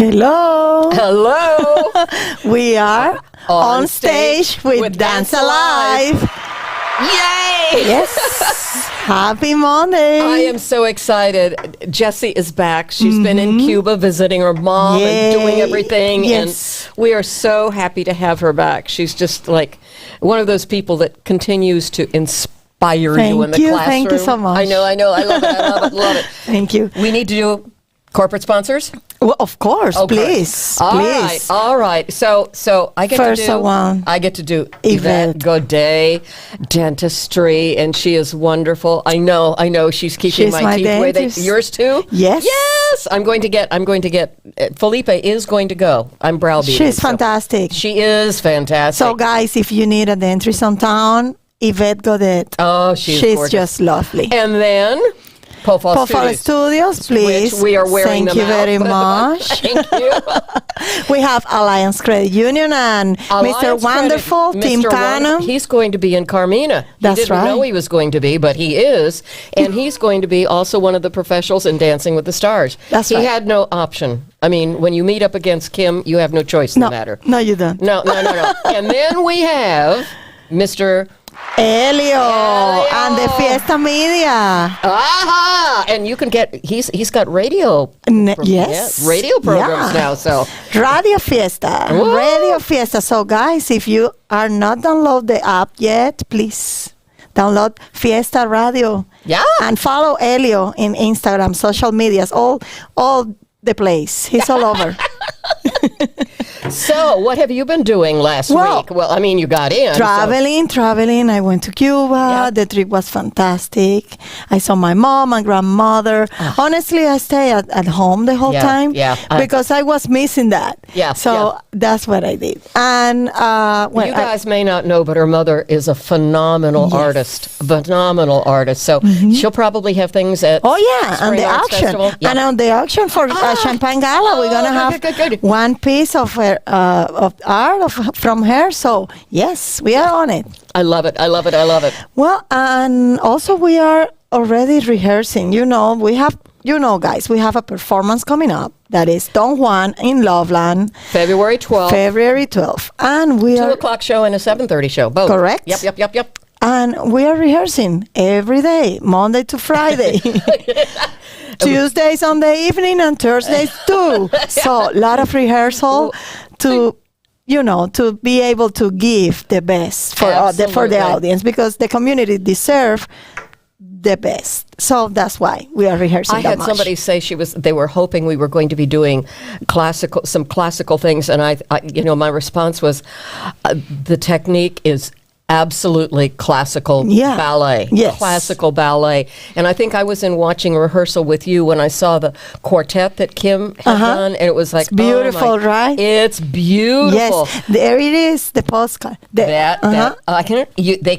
Hello. Hello. We are on stage with Dance Alive. Yay! Yes. Happy Monday. I am so excited. Jessie is back. She's been in Cuba visiting her mom and doing everything. Yes. And we are so happy to have her back. She's just like one of those people that continues to inspire you in the classroom. Thank you so much. I know. I love it. Love it. Thank you. We need to do corporate sponsors? Well, of course, please. All right. So I get First to do one. I get to do Yvette Godet dentistry, and she is wonderful. I know. She's keeping my teeth the way they. Yours too? Yes. Yes. I'm going to get. Felipe is going to go. I'm browbeating. She's fantastic. She is fantastic. So, guys, if you need a dentist on town, Yvette Godet. Oh, she's just lovely. And then. Pofal Studios, please. Which we are wearing Thank you very much. Thank you. We have Alliance Credit Union and Mr. Wonderful, Tim Cano. He's going to be in Carmina. That's he didn't right. know he was going to be, but he is. And he's going to be also one of the professionals in Dancing with the Stars. That's right. He had no option. I mean, when you meet up against Kim, you have no choice in the matter. No, you don't. No. And then we have Mr. Elio and the Fiesta Media. Aha! And you can he's got radio. Radio programs now. So Radio Fiesta. Woo! Radio Fiesta. So guys, if you are not download the app yet, please download Fiesta Radio. Yeah. And follow Elio in Instagram, social medias, all the place. He's all over. So, what have you been doing last week? Well, I mean, you got in. Traveling. I went to Cuba. The trip was fantastic. I saw my mom and grandmother. Honestly, I stayed at home the whole time because I was missing that. So that's what I did. And you guys may not know, but her mother is a phenomenal artist. Phenomenal artist. So she'll probably have things at and the auction. Festival. And on the auction for Champagne Gala, we're gonna have one piece of art from her. So yes, we are on it. I love it. Well, and also we are already rehearsing. Guys, we have a performance coming up that is Don Juan in Loveland, February 12th. And we 2 are 2:00 show and a 7:30 show. Both. Correct. Yep. And we are rehearsing every day, Monday to Friday. Tuesdays on the evening and Thursdays too. So a lot of rehearsal to be able to give the best for the audience, because the community deserve the best. So that's why we are rehearsing. I had somebody say they were hoping we were going to be doing some classical things, and I my response was, the technique is absolutely classical ballet. Yes. Classical ballet. And I think I was watching a rehearsal with you when I saw the quartet that Kim had done, and it was like, it's beautiful, right? It's beautiful. Yes, there it is, the postcard. They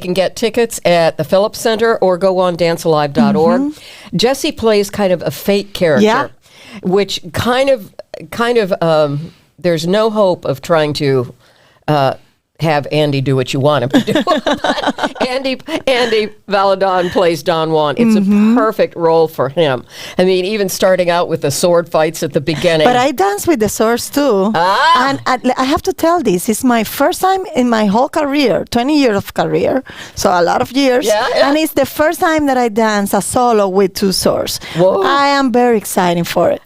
can get tickets at the Phillips Center or go on dancealive.org. Jessie plays kind of a fate character, which kind of there's no hope of trying to have Andy do what you want him to do. But Andy Valadon plays Don Juan. It's a perfect role for him. I mean, even starting out with the sword fights at the beginning. But I dance with the swords too. And I have to tell this, it's my first time in my whole career, 20 years of career, so a lot of years. And it's the first time that I dance a solo with two swords. Whoa. I am very excited for it.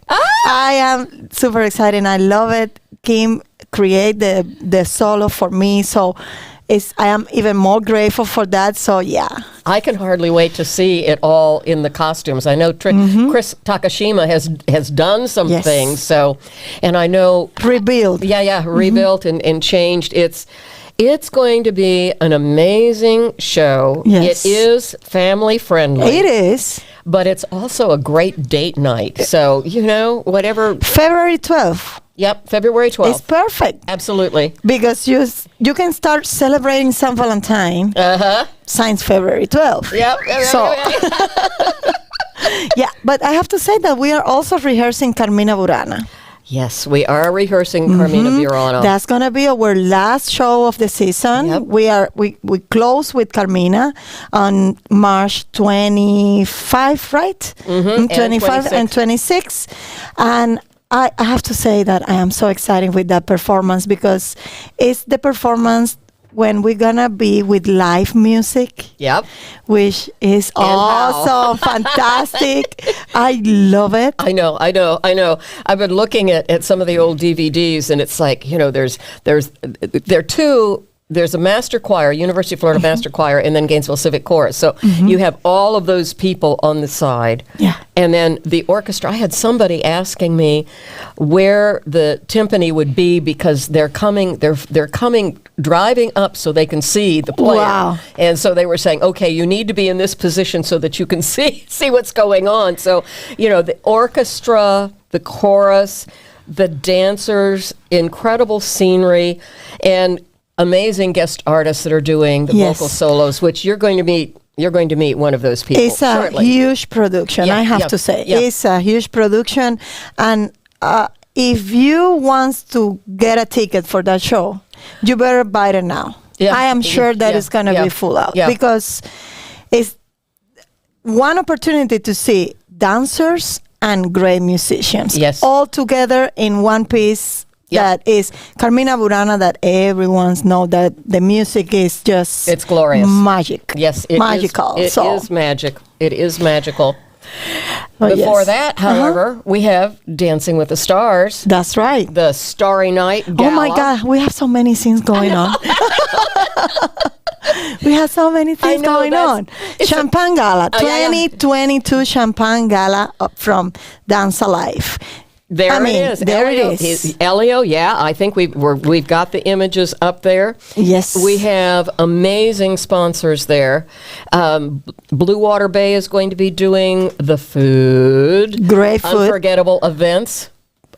I am super excited. I love it. Kim create the solo for me, so I am even more grateful for that. So I can hardly wait to see it all in the costumes. I know Chris Takashima has done some things, so, and I know rebuilt rebuilt and changed. It's going to be an amazing show. Yes. It is family friendly. It is. But it's also a great date night. So, whatever. February 12th. Yep, February 12th. It's perfect. Absolutely. Because you can start celebrating St. Valentine since February 12th. Yep. So, but I have to say that we are also rehearsing Carmina Burana. Yes, we are rehearsing Carmina Burana. That's going to be our last show of the season. Yep. We close with Carmina on March 25, right? 25 and 26. And I have to say that I am so excited with that performance because it's the performance when we're gonna be with live music. Yep. Which is also fantastic. I love it. I know. I've been looking at some of the old DVDs, and it's like, there's a master choir, University of Florida master choir, and then Gainesville Civic Chorus. So you have all of those people on the side. Yeah. And then the orchestra. I had somebody asking me where the timpani would be because they're coming driving up so they can see the player. Wow. And so they were saying, okay, you need to be in this position so that you can see what's going on. So, the orchestra, the chorus, the dancers, incredible scenery, and amazing guest artists that are doing the vocal solos, which you're going to meet one of those people. It's a huge production, I have to say. It's a huge production. And if you want to get a ticket for that show, you better buy it now. Yeah. I am sure that it's going to be full out. Yeah. Because it's one opportunity to see dancers and great musicians all together in one piece. That is Carmina Burana, that everyone knows that the music is just... It's glorious. Magic. Yes, it magical. It is magic. It is magical. Oh, Before that, however, we have Dancing with the Stars. That's right. The Starry Night Gala. Oh my God, we have so many things going on. We have so many things going on. Champagne Gala, 2022 Champagne Gala from Dance Alive. There it is. Elio, I think we've got the images up there. Yes. We have amazing sponsors there. Blue Water Bay is going to be doing the food. Great food. Unforgettable events.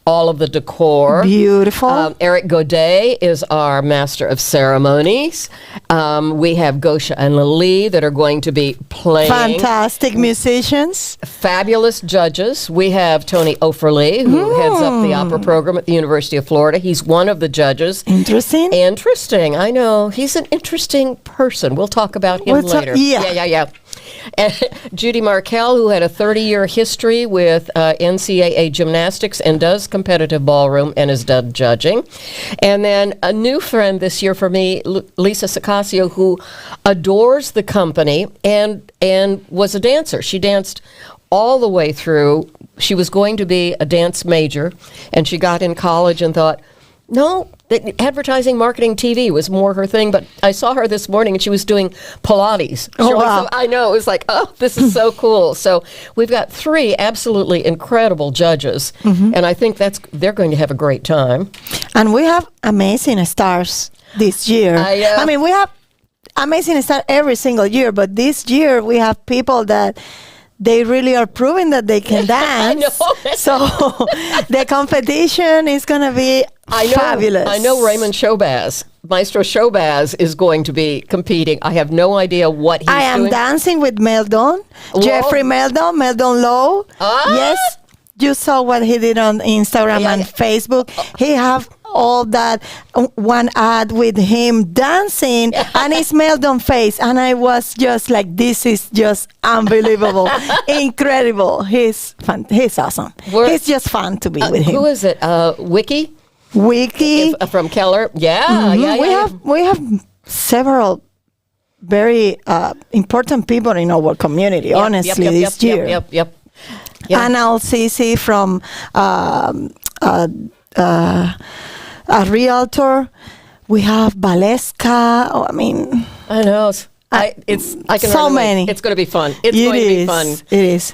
All of the decor. Beautiful. Eric Godet is our master of ceremonies. We have Gosha and Lily that are going to be playing. Fantastic musicians. Fabulous judges. We have Tony Efferle, who heads up the opera program at the University of Florida. He's one of the judges. Interesting. I know. He's an interesting person. We'll talk about him later. Yeah. And Judy Markell, who had a 30-year history with NCAA gymnastics and does competitive ballroom and has done judging. And then a new friend this year for me, Lisa Cicacio, who adores the company and was a dancer. She danced all the way through. She was going to be a dance major, and she got in college and thought, no, advertising, marketing, TV was more her thing. But I saw her this morning, and she was doing Pilates. Oh, wow. So I know. It was like, oh, this is so cool. So we've got 3 absolutely incredible judges, and I think they're going to have a great time. And we have amazing stars this year. I mean, we have amazing stars every single year, but this year we have people that they really are proving that they can dance. I know. So the competition is going to be fabulous. I know Raymond Showbaz, Maestro Showbaz, is going to be competing. I have no idea what he's doing. I am dancing with Meldon, Jeffrey Meldon Lowe. Yes, you saw what he did on Instagram and Facebook. He have all that one ad with him dancing and his Meldon face, and I was just like, this is just unbelievable. Incredible. He's awesome. It's just fun to be with him. Who is it? Wiki from Keller. We have several very important people in our community, honestly, this year. Yep. Anna Al-Sisi from a realtor. We have Valeska. I know. I can so many. It's going to be fun. It's going to be fun. It is.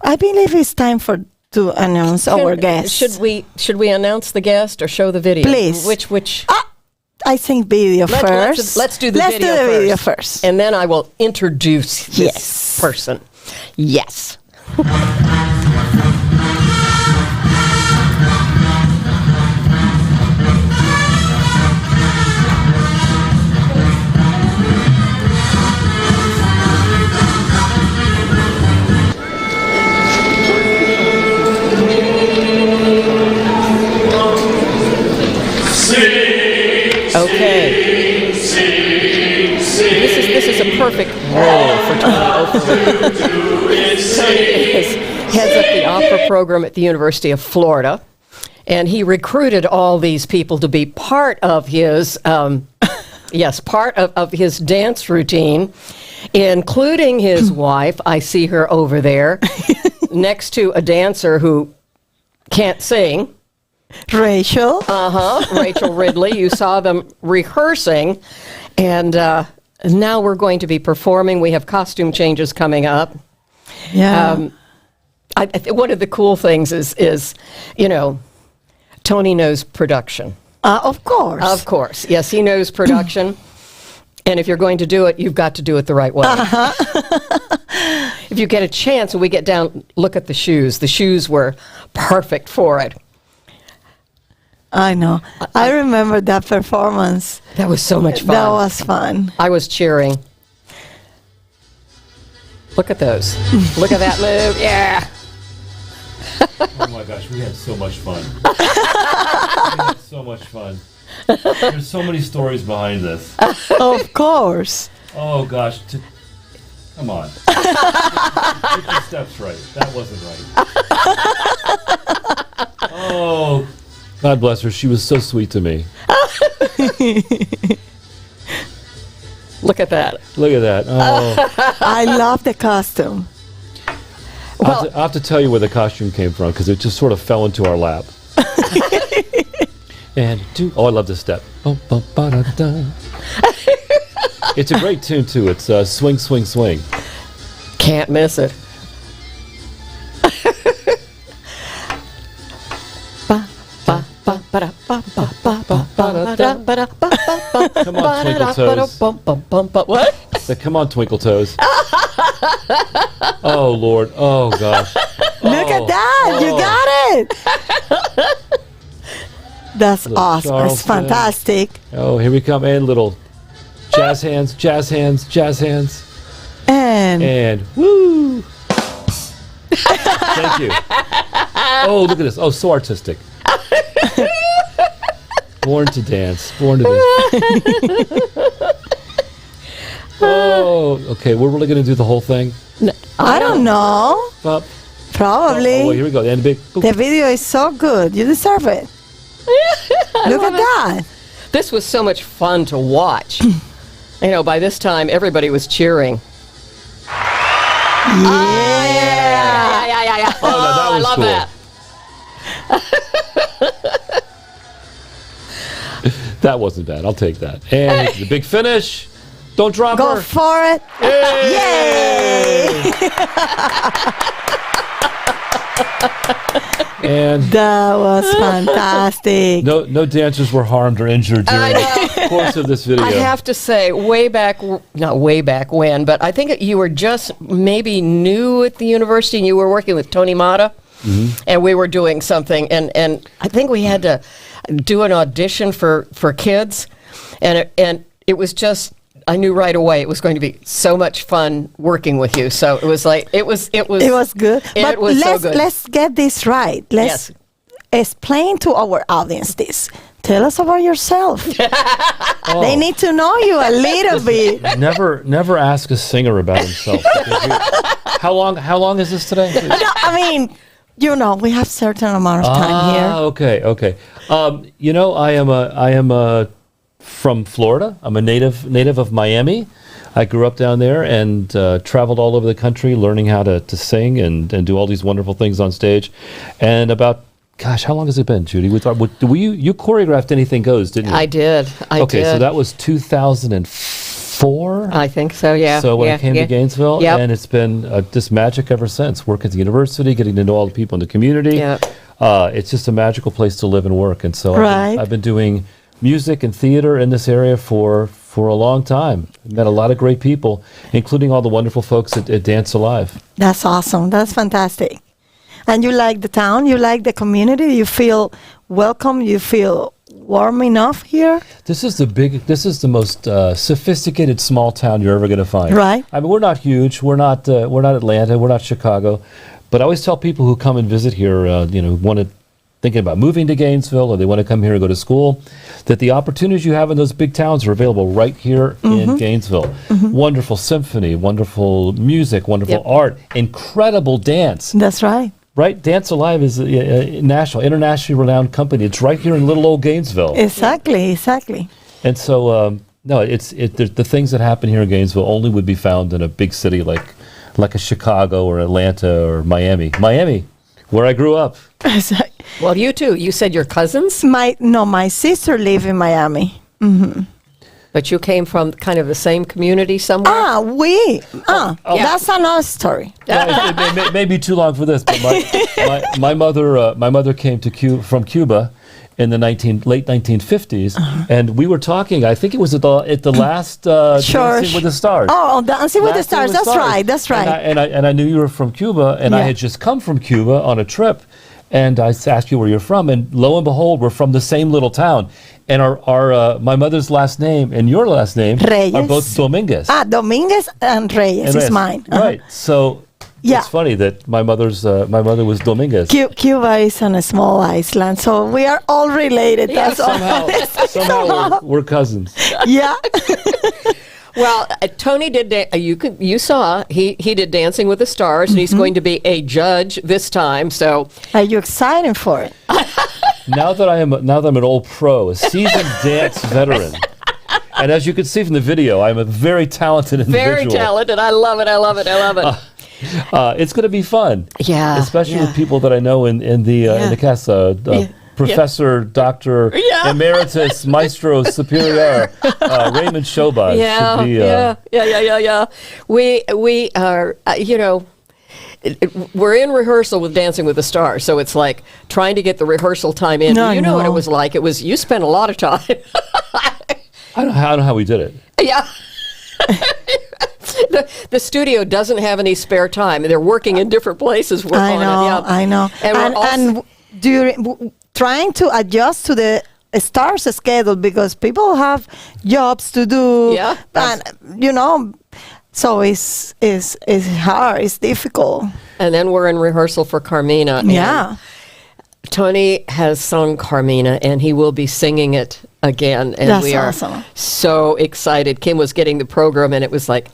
I believe it's time to announce our guest. Should we announce the guest or show the video? Please. Which? I think video first. Let's do the video first. And then I will introduce this person. Yes. Okay. This is a perfect role for Tony Efferle. Tony heads up the opera program at the University of Florida. And he recruited all these people to be part of his, part of his dance routine, including his wife. I see her over there next to a dancer who can't sing. Rachel. Rachel Ridley. You saw them rehearsing. And now we're going to be performing. We have costume changes coming up. Yeah. One of the cool things is, Tony knows production. Of course. Of course. Yes, he knows production. And if you're going to do it, you've got to do it the right way. If you get a chance, when we get down, look at the shoes. The shoes were perfect for it. I know. I remember that performance. That was so much fun. That was fun. I was cheering. Look at those. Look at that move. Yeah. Oh my gosh, we had so much fun. We had so much fun. There's so many stories behind this. Of course. Oh gosh. Come on. Get the steps right. That wasn't right. Oh, God bless her. She was so sweet to me. Look at that. Look at that. Oh. I love the costume. I'll have to tell you where the costume came from because it just sort of fell into our lap. And I love this step. It's a great tune too. It's swing, swing, swing. Can't miss it. Come on, Twinkle Toes. What? Come on, Twinkle Toes. Oh, Lord. Oh, gosh. Look at that. You got it. That's awesome. Charleston. It's fantastic. Oh, here we come. And little jazz hands, jazz hands, jazz hands. And woo. Thank you. Oh, look at this. Oh, so artistic. Born to dance. Born to dance. Oh, okay. We're really going to do the whole thing? I don't know. Up. Probably. Oh, wait, here we go. And big. The video is so good. You deserve it. Look at that. This was so much fun to watch. By this time, everybody was cheering. Yeah. Yeah. Oh, no, that was I love cool. that. That wasn't bad. I'll take that. And the big finish. Don't drop Go her. for it. Yay! And that was fantastic. no dancers were harmed or injured during the course of this video. I have to say, not way back when, but I think you were just maybe new at the university and you were working with Tony Mata. Mm-hmm. And we were doing something, and I think we had to do an audition for kids, and it was just, I knew right away it was going to be so much fun working with you. So it was like it was good. But so good. Let's get this right. Let's explain to our audience this. Tell us about yourself. They need to know you a little bit. Never ask a singer about himself. How long is this today? No, I mean, we have certain amount of time here. Okay. I am from Florida. I'm a native of Miami. I grew up down there and traveled all over the country learning how to sing and do all these wonderful things on stage. And about, gosh, how long has it been, Judy? You choreographed Anything Goes, didn't you? I did. Okay, so that was 2004? I think so, yeah. So when I came to Gainesville, Yep. and it's been just magic ever since. Working at the university, getting to know all the people in the community. Yep. It's just a magical place to live and work. And so I've been doing music and theater in this area for a long time. Met a lot of great people, including all the wonderful folks at Dance Alive. That's awesome. That's fantastic. And you like the town? You like the community? You feel welcome? You feel warm enough here? This is the most sophisticated small town you're ever going to find. Right. I mean, we're not huge. We're not Atlanta. We're not Chicago. But I always tell people who come and visit here, thinking about moving to Gainesville or they want to come here and go to school, that the opportunities you have in those big towns are available right here in Gainesville. Mm-hmm. Wonderful symphony, wonderful music, wonderful art, incredible dance. That's right. right? Dance Alive is a national, internationally renowned company. It's right here in little old Gainesville. Exactly. And so, no, the things that happen here in Gainesville only would be found in a big city like a Chicago or Atlanta or Miami. Miami, where I grew up. Well, you too. You said your cousins? My sister lived in Miami. Mm-hmm. But you came from kind of the same community somewhere? That's another story. It may be too long for this, but my mother came from Cuba in the late 1950s, and we were talking. I think it was at the last Dancing with the Stars. Oh, Dancing with the Stars. That's right. And I knew you were from Cuba, and I had just come from Cuba on a trip, and I asked you where you're from, and lo and behold, we're from the same little town. And my mother's last name and your last name Reyes. are both Dominguez. Dominguez and Reyes is mine. Right. So it's funny that my mother was Dominguez. Cuba is on a small island, so we are all related. Yeah, somehow we're cousins. Yeah. Well, Tony did. You saw he did Dancing with the Stars, and he's going to be a judge this time. So, are you excited for it? Now that I'm an old pro, a seasoned dance veteran, and as you can see from the video, I'm a very talented individual. Very talented. I love it. It's going to be fun. Yeah, especially with people that I know in the cast. Professor, Doctor, Emeritus, Maestro Superior, Raymond Shobaj. Yeah. We are, we're in rehearsal with Dancing with the Stars, so it's like trying to get the rehearsal time in. You know what it was like. You spent a lot of time. I don't know how we did it. Yeah. The studio doesn't have any spare time. They're working in different places. I know. And trying to adjust to the Stars schedule because people have jobs to do. Yeah. And, so it's hard. It's difficult. And then we're in rehearsal for Carmina. Yeah. Tony has sung Carmina, and he will be singing it again. And That's we are awesome. so excited. Kim was getting the program, and it was like,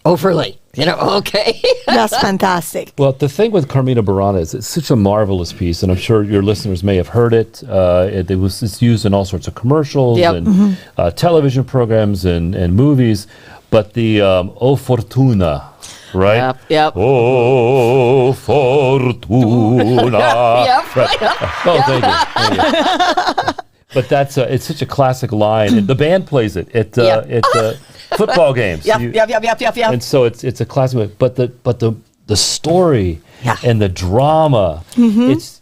overly, okay. That's fantastic. Well, the thing with Carmina Burana is it's such a marvelous piece, and I'm sure your listeners may have heard it. It's used in all sorts of commercials and television programs and movies. But the O Fortuna, right? Yep. O Fortuna. Yep. Oh, thank you. But it's such a classic line. And the band plays it at football games. Yep. And so it's a classic. But the story and the drama, it's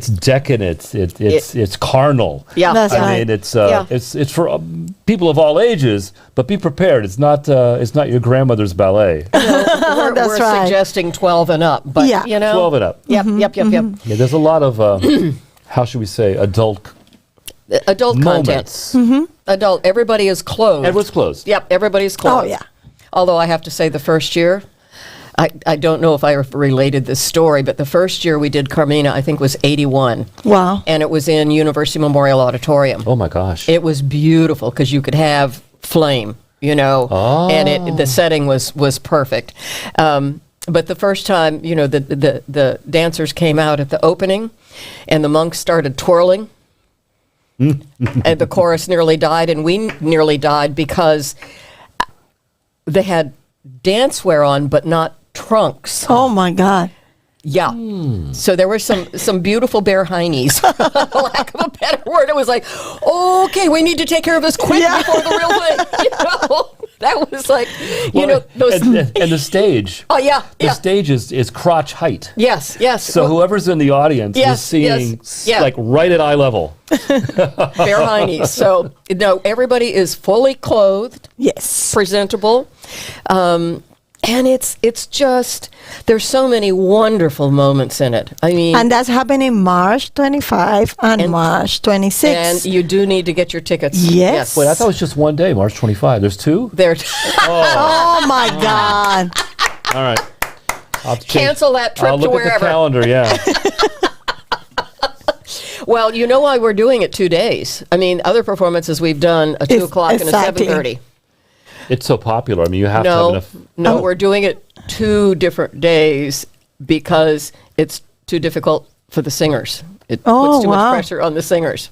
decadent. It's carnal. Yeah, that's right. I mean, it's for people of all ages. But be prepared. It's not your grandmother's ballet. We're suggesting 12 and up. But 12 and up. Yep. Yeah, there's a lot of how should we say adult content. Adult. Everybody is closed. Everyone's closed. Yep. Everybody's closed. Oh yeah. Although I have to say, the first year, I don't know if I related this story, but the first year we did Carmina, I think was 81. Wow. And it was in University Memorial Auditorium. Oh my gosh. It was beautiful because you could have flame, and the setting was perfect. But the first time, the dancers came out at the opening, and the monks started twirling. And the chorus nearly died, and we nearly died because they had dancewear on, but not trunks. Oh my God. Yeah. So there were some beautiful bare heinies, for lack of a better word. It was like, okay, we need to take care of this quick before the real thing. That was like, those. And the stage. Oh yeah. The stage is crotch height. Yes. So whoever's in the audience is seeing like right at eye level. Bare heinies. So everybody is fully clothed. Yes. Presentable. And it's just, there's so many wonderful moments in it. I mean, and that's happening March 25 and March 26. And you do need to get your tickets. Yes. Wait, I thought it was just one day, March 25. There's two? Oh my God. All right. I'll cancel that trip to wherever. I'll look at the calendar, yeah. Well, you know why we're doing it 2 days. I mean, other performances we've done a 2 o'clock and a 7:30. It's so popular. I mean, you have to have enough. No, we're doing it 2 different days because it's too difficult for the singers. It Oh, puts too wow. much pressure on the singers.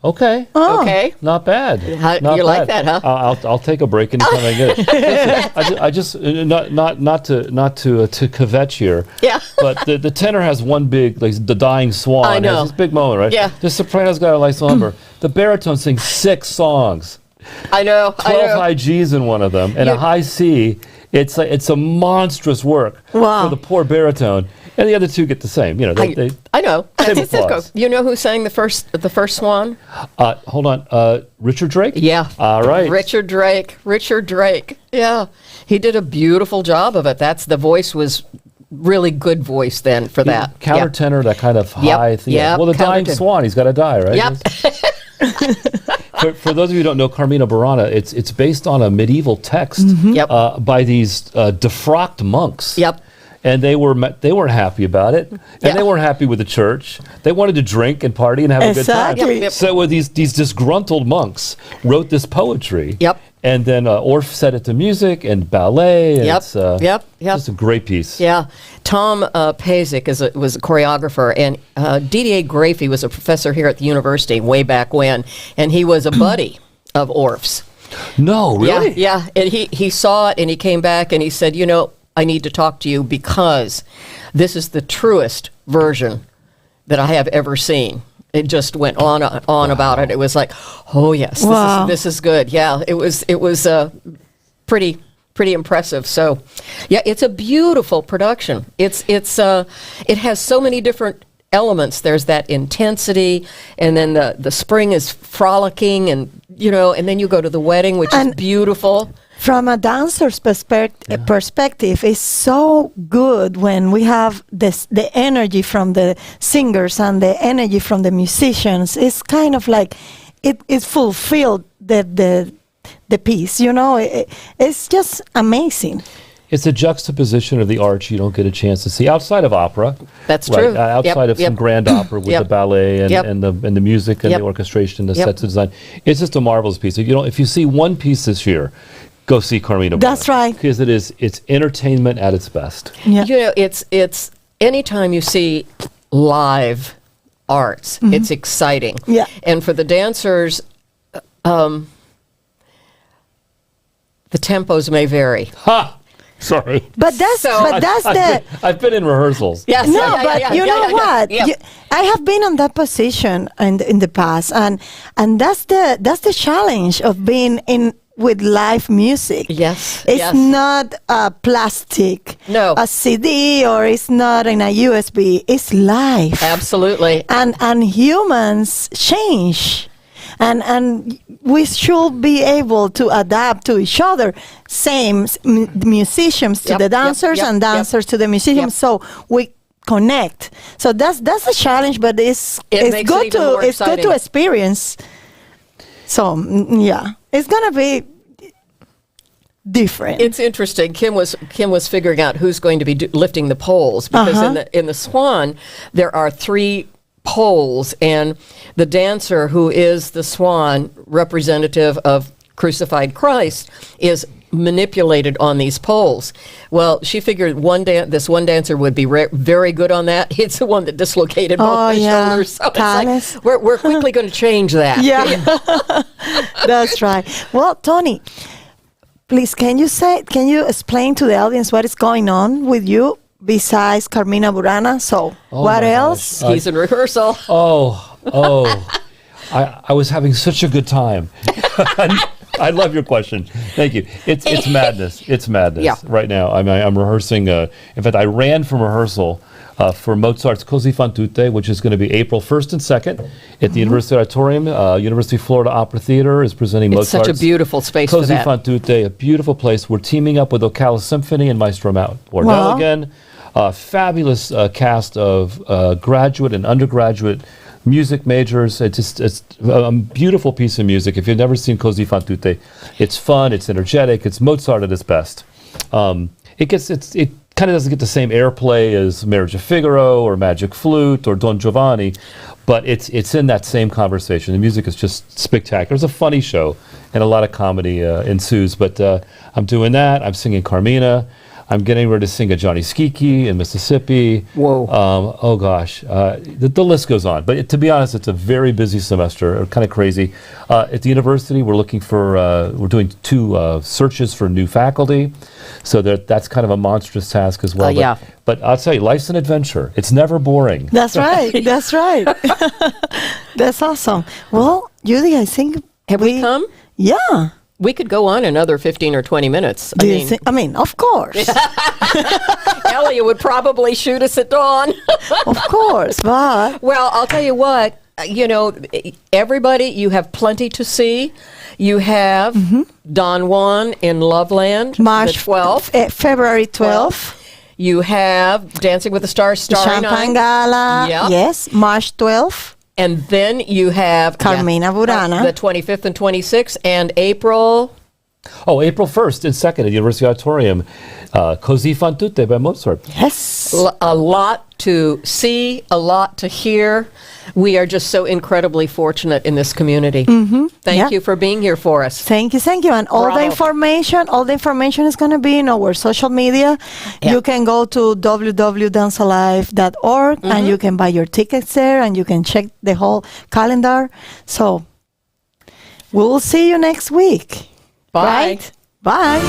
Okay. Oh. Okay. Not bad. Not You like that, huh? I'll take a break anytime I get it. I just not to kvetch here. Yeah. But the tenor has one big, like the dying swan. I know. Has this big moment, right? Yeah. The soprano's got a nice number. The baritone sings 6 songs. I know. 12 high G's in one of them, and a high C. It's a monstrous work Wow. for the poor baritone, and the other two get the same. You know, they I know. Same It's Cisco. applause. You know who sang the first swan? hold on, Richard Drake. Yeah. All right. Richard Drake. Yeah. He did a beautiful job of it. The voice was really good voice then for that. Countertenor, that kind of high thing. Yep, Well, the dying countertenor. swan, he's got to die, right? Yep. For those of you who don't know Carmina Burana, it's based on a medieval text Yep. by these defrocked monks. Yep. And they weren't happy about it, and Yeah. they weren't happy with the church. They wanted to drink and party and have a good Exactly. time. Yep, yep. So these disgruntled monks wrote this poetry. Yep. And then Orff set it to music and ballet. And Yep. It's Yep. just a great piece. Yeah. Tom Pasek was a choreographer, and Didier Grafey was a professor here at the university way back when, and he was a buddy of Orff's. No, really? Yeah. And he saw it, and he came back, and he said, I need to talk to you because this is the truest version that I have ever seen. It just went on about it. It was like, oh yes, Wow. this is good. Yeah, it was pretty impressive. So, yeah, it's a beautiful production. It has so many different elements. There's that intensity, and then the spring is frolicking, and and then you go to the wedding, which is beautiful. From a dancer's perspective, it's so good when we have the energy from the singers and the energy from the musicians. It's kind of like it fulfilled the piece. It's just amazing. It's a juxtaposition of the arts you don't get a chance to see outside of opera. That's right? true. Outside of some grand opera with Yep. the ballet and, Yep. and the music and Yep. the orchestration, the Yep. sets of design. It's just a marvelous piece. If you see one piece this year, go see Carmina Burana. That's right. Because it's entertainment at its best. Yeah. It's anytime you see live arts, it's exciting. Yeah. And for the dancers, the tempos may vary. Ha! Sorry. But that's I've been in rehearsals. Yes. No, but you know what? Yeah. I have been in that position in the past, and that's the challenge of being in with live music. Yes. It's yes. not a plastic, No. a CD, or it's not in a USB. It's live, Absolutely. and humans change. And we should be able to adapt to each other. Same musicians to Yep, the yep, dancers yep, and yep. dancers to the musicians. Yep. So we connect. So that's a challenge, but it's makes good it even more it's good to exciting. experience. So yeah, it's gonna be different. It's interesting. Kim was figuring out who's going to be lifting the poles because in the Swan there are 3 poles, and the dancer who is the Swan representative of crucified Christ is manipulated on these poles. Well, she figured this one dancer would be very good on that. It's the one that dislocated both the shoulders. So it's like, we're quickly going to change that. Yeah, that's right. Well, Tony, please, can you explain to the audience what is going on with you besides Carmina Burana? So, what my else? gosh. He's in rehearsal. I was having such a good time. I love your question. Thank you. It's madness. It's madness Yeah. right now. I'm rehearsing. In fact, I ran from rehearsal for Mozart's Così fan tutte, which is going to be April 1st and 2nd at the University Auditorium. University of Florida Opera Theater is presenting It's Mozart's such a beautiful space for Così that. fan tutte, a beautiful place. We're teaming up with Ocala Symphony and Maestro Matt Wardell Wow. again. A fabulous cast of graduate and undergraduate music majors. It's a beautiful piece of music. If you've never seen Così fan tutte, it's fun, it's energetic, it's Mozart at its best. It kind of doesn't get the same airplay as Marriage of Figaro or Magic Flute or Don Giovanni, but it's in that same conversation. The music is just spectacular. It's a funny show, and a lot of comedy ensues. But I'm doing that. I'm singing Carmina. I'm getting ready to sing at Johnny Skiki in Mississippi. Whoa. Oh gosh, the list goes on. But to be honest, it's a very busy semester, kind of crazy. At the university, we're looking for, we're doing 2 searches for new faculty. So that's kind of a monstrous task as well. Yeah. But I'll tell you, life's an adventure. It's never boring. That's right. That's right. That's awesome. Well, Judy, I think Have we come? Yeah. We could go on another 15 or 20 minutes. I mean, of course. Elliot would probably shoot us at dawn. Of course, but... Well, I'll tell you what, everybody, you have plenty to see. You have Don Juan in Loveland, March the 12th. February 12th. You have Dancing with the Stars, Starry Champagne Night. Gala. Yep. Yes, March 12th. And then you have Carmina Burana. The 25th and 26th, and April. Oh, April 1st and 2nd at the University Auditorium, Così fan tutte by Mozart. Yes. A lot to see, a lot to hear. We are just so incredibly fortunate in this community. Thank you for being here for us. Thank you. And all the information is going to be in our social media. Yeah. You can go to www.dancealive.org and you can buy your tickets there and you can check the whole calendar. So we will see you next week. Bye. Right? Bye.